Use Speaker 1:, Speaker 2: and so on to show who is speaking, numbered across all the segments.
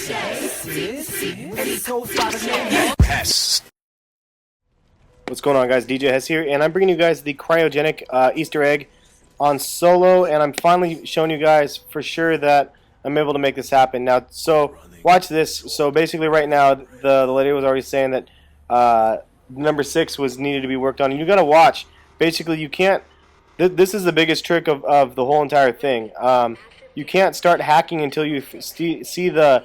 Speaker 1: What's going on, guys? DJ Hess here, and I'm bringing you guys the cryogenic Easter egg on solo, and I'm finally showing you guys for sure that I'm able to make this happen. Now, so watch this. So basically right now, the lady was already saying that number 6 was needed to be worked on, and you got to watch. Basically, you can't, this is the biggest trick of the whole entire thing. You can't start hacking until you see the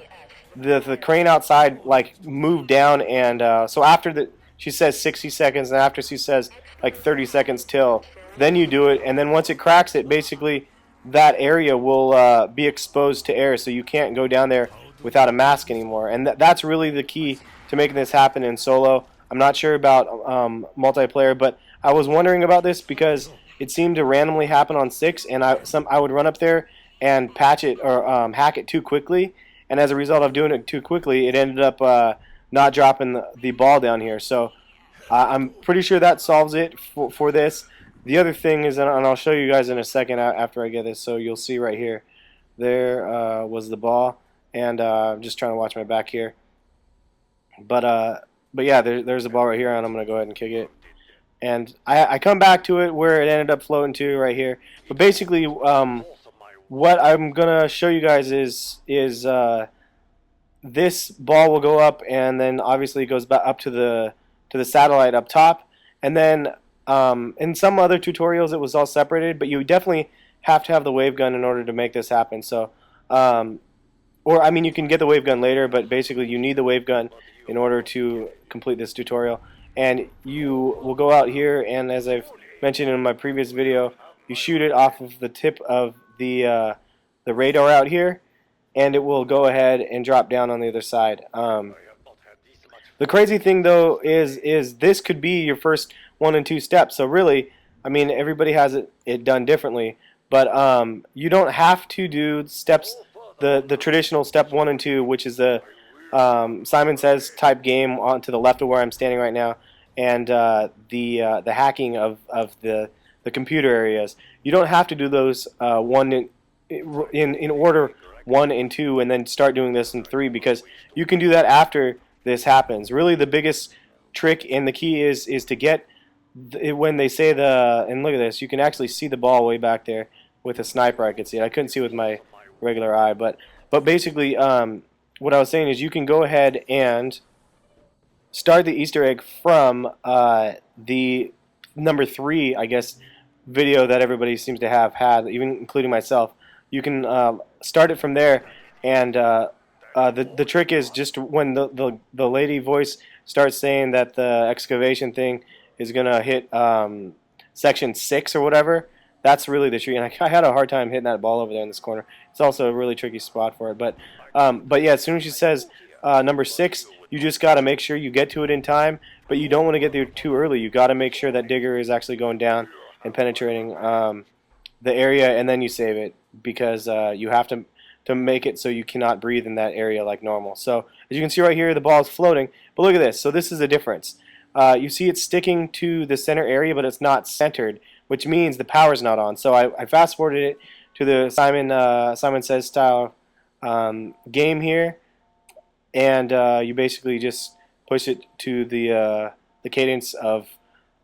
Speaker 1: crane outside like move down, and so after she says 60 seconds, and after she says like 30 seconds till, then you do it, and then once it cracks it, basically that area will be exposed to air, so you can't go down there without a mask anymore. And that's really the key to making this happen in solo. I'm not sure about multiplayer, but I was wondering about this because it seemed to randomly happen on 6, and I would run up there and patch it or hack it too quickly, and as a result of doing it too quickly, it ended up not dropping the ball down here. So I'm pretty sure that solves it for this. The other thing is, and I'll show you guys in a second after I get this, so you'll see right here, there was the ball, and I'm just trying to watch my back here. But yeah, there's the ball right here, and I'm going to go ahead and kick it. And I come back to it where it ended up floating to right here. But basically, what I'm going to show you guys is this ball will go up, and then obviously it goes back up to the satellite up top. And then in some other tutorials it was all separated, but you definitely have to have the wave gun in order to make this happen. So, or I mean, you can get the wave gun later, but basically you need the wave gun in order to complete this tutorial. And you will go out here, and as I've mentioned in my previous video, you shoot it off of the tip of the radar out here, and it will go ahead and drop down on the other side. The crazy thing though is this could be your first 1 and 2 steps. So really, I mean, everybody has it done differently, but you don't have to do steps the traditional step 1 and 2, which is the Simon Says type game on to the left of where I'm standing right now, and the hacking of the computer areas. You don't have to do those in order 1 and 2, and then start doing this in 3, because you can do that after this happens. Really, the biggest trick and the key is to get when they say and look at this, you can actually see the ball way back there with a sniper. I could see it. I couldn't see it with my regular eye, but basically, what I was saying is you can go ahead and start the Easter egg from the number 3, I guess, video that everybody seems to have had, even including myself. You can start it from there, and the trick is just when the lady voice starts saying that the excavation thing is gonna hit section 6 or whatever. That's really the trick, and I had a hard time hitting that ball over there in this corner. It's also a really tricky spot for it, but yeah, as soon as she says number 6, you just got to make sure you get to it in time, but you don't want to get there too early. You got to make sure that digger is actually going down and penetrating the area, and then you save it, because you have to make it so you cannot breathe in that area like normal. So as you can see right here, the ball is floating, but look at this. So this is the difference. You see it's sticking to the center area, but it's not centered, which means the power's not on. So I fast forwarded it to the Simon Says style game here, and you basically just push it to the cadence of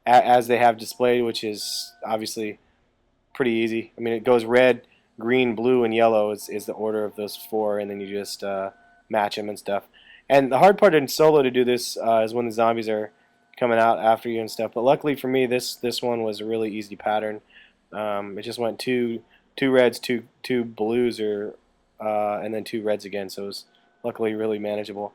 Speaker 1: as they have displayed, which is obviously pretty easy. I mean, it goes red, green, blue, and yellow is the order of those 4, and then you just match them and stuff. And the hard part in solo to do this is when the zombies are coming out after you and stuff. But luckily for me, this one was a really easy pattern. It just went two reds, two blues, and then 2 reds again. So it was luckily really manageable.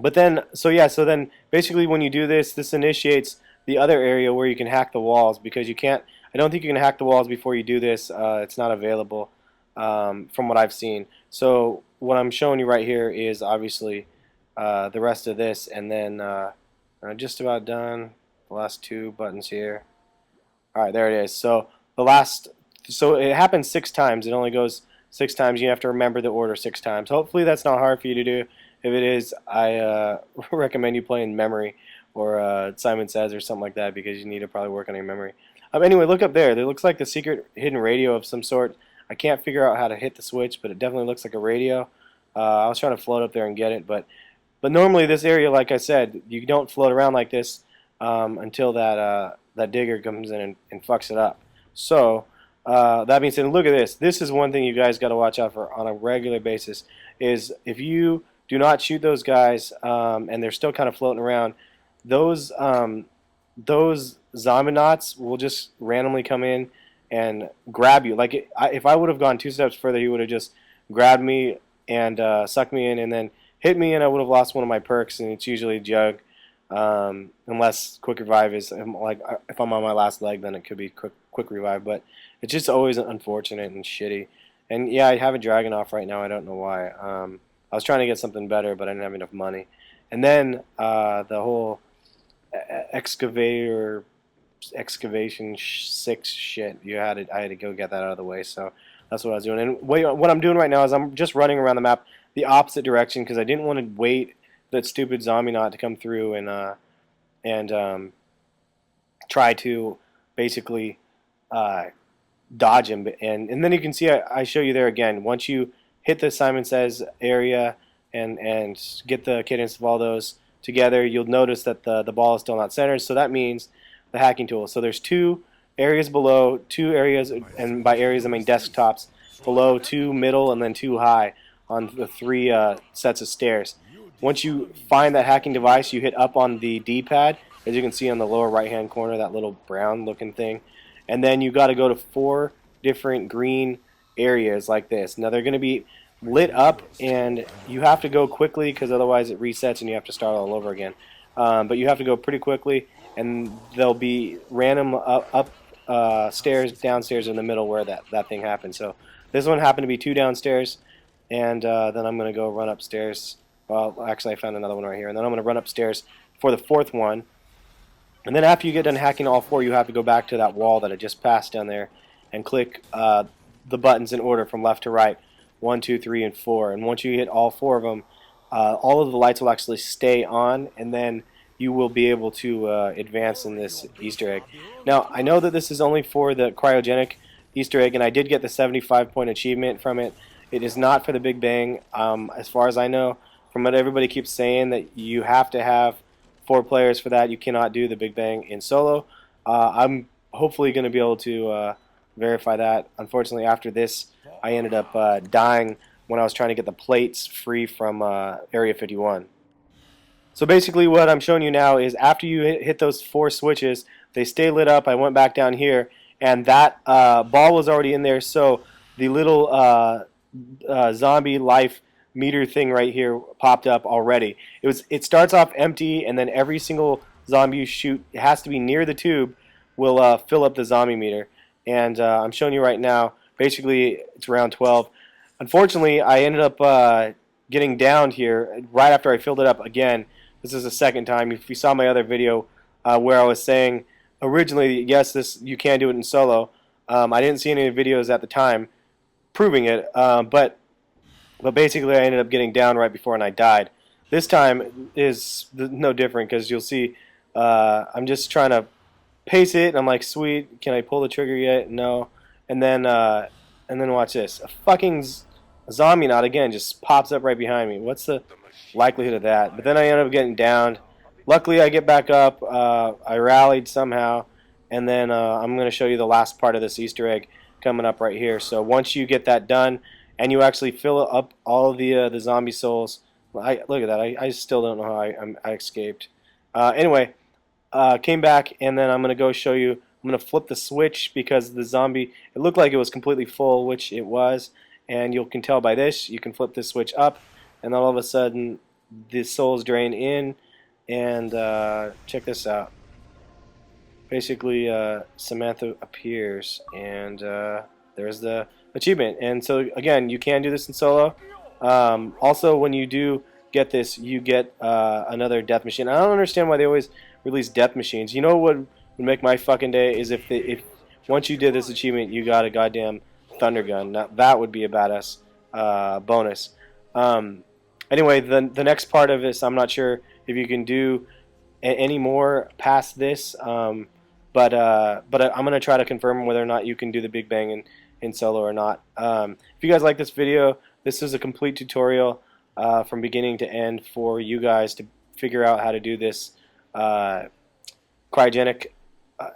Speaker 1: But then, so then basically when you do this, this initiates the other area where you can hack the walls, because you can't. I don't think you can hack the walls before you do this. It's not available from what I've seen. So what I'm showing you right here is obviously the rest of this, and then just about done. The last 2 buttons here. All right, there it is. So so it happens 6 times. It only goes 6 times. You have to remember the order 6 times. Hopefully that's not hard for you to do. If it is, I recommend you play in memory, or Simon Says or something like that, because you need to probably work on your memory. Anyway, look up there. There looks like the secret hidden radio of some sort. I can't figure out how to hit the switch, but it definitely looks like a radio. I was trying to float up there and get it, but normally this area, like I said, you don't float around like this until that digger comes in and fucks it up. So that being said, look at this. This is one thing you guys got to watch out for on a regular basis. Is if you do not shoot those guys and they're still kind of floating around, those zombie knots will just randomly come in and grab you. Like if I would have gone 2 steps further, he would have just grabbed me and sucked me in and then hit me, and I would have lost one of my perks, and it's usually jug. Unless quick revive is like if I'm on my last leg, then it could be quick revive. But it's just always unfortunate and shitty. And yeah, I have a dragon off right now. I don't know why. I was trying to get something better, but I didn't have enough money. And then the whole excavation 6 shit. I had to go get that out of the way. So that's what I was doing. And what I'm doing right now is I'm just running around the map the opposite direction because I didn't want to wait that stupid zombie knot to come through and try to basically dodge him. And then you can see I show you there again. Once you hit the Simon Says area and get the cadence of all those together, you'll notice that the ball is still not centered. So that means the hacking tool. So there's 2 areas below, 2 areas, and by areas I mean desktops below, 2 middle, and then 2 high on the 3 sets of stairs. Once you find that hacking device, you hit up on the D-pad, as you can see on the lower right-hand corner, that little brown-looking thing, and then you got to go to 4 different green areas like this. Now they're going to be lit up, and you have to go quickly because otherwise it resets and you have to start all over again. But you have to go pretty quickly, and there'll be random up stairs, downstairs in the middle where that thing happens. So this one happened to be 2 downstairs, and then I'm going to go run upstairs. Well, actually I found another one right here, and then I'm going to run upstairs for the 4th one. And then after you get done hacking all 4, you have to go back to that wall that I just passed down there and click the buttons in order from left to right. 1, 2, 3, and 4. And once you hit all 4 of them, all of the lights will actually stay on, and then you will be able to advance in this Easter egg. Now, I know that this is only for the cryogenic Easter egg, and I did get the 75-point achievement from it. It is not for the Big Bang, as far as I know. From what everybody keeps saying, that you have to have 4 players for that. You cannot do the Big Bang in solo. I'm hopefully going to be able to verify that. Unfortunately, after this, I ended up dying when I was trying to get the plates free from Area 51. So basically what I'm showing you now is after you hit those 4 switches, they stay lit up. I went back down here, and that ball was already in there, so the little zombie life meter thing right here popped up already. It starts off empty, and then every single zombie you shoot, it has to be near the tube, will fill up the zombie meter. And I'm showing you right now, basically it's around 12. Unfortunately, I ended up getting downed here right after I filled it up again. This is the 2nd time. If you saw my other video where I was saying originally, yes, you can do it in solo. I didn't see any videos at the time proving it, but basically I ended up getting down right before and I died. This time is no different because you'll see I'm just trying to pace it, and I'm like, sweet, can I pull the trigger yet? No. And then watch this. A fucking zombie knot again just pops up right behind me. What's the likelihood of that? But then I end up getting downed. Luckily I get back up. I rallied somehow, and then I'm going to show you the last part of this Easter egg coming up right here. So once you get that done and you actually fill up all of the zombie souls, look at that. I still don't know how I escaped. Anyway, came back, and then I'm going to go show you. I'm going to flip the switch because the zombie, it looked like it was completely full, which it was, and you can tell by this. You can flip this switch up, and then all of a sudden the souls drain in, and check this out. Basically, Samantha appears, and there's the achievement. And so again, you can do this in solo. Also, when you do get this, you get another death machine. I don't understand why they always release death machines. You know what would make my fucking day is if once you did this achievement, you got a goddamn thunder gun. Now, that would be a badass bonus. Anyway, the next part of this, I'm not sure if you can do any more past this, but I'm going to try to confirm whether or not you can do the Big Bang in solo or not. If you guys like this video, this is a complete tutorial from beginning to end for you guys to figure out how to do this cryogenic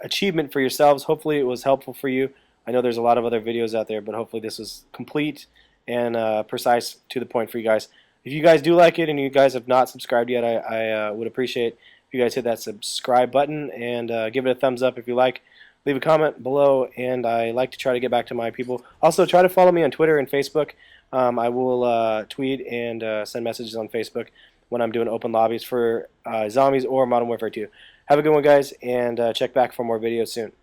Speaker 1: achievement for yourselves. Hopefully it was helpful for you. I know there's a lot of other videos out there, but hopefully this was complete and precise to the point for you guys. If you guys do like it and you guys have not subscribed yet, I would appreciate if you guys hit that subscribe button and give it a thumbs up if you like. Leave a comment below, and I like to try to get back to my people. Also, try to follow me on Twitter and Facebook. I will tweet and send messages on Facebook when I'm doing open lobbies for Zombies or Modern Warfare 2. Have a good one, guys, and check back for more videos soon.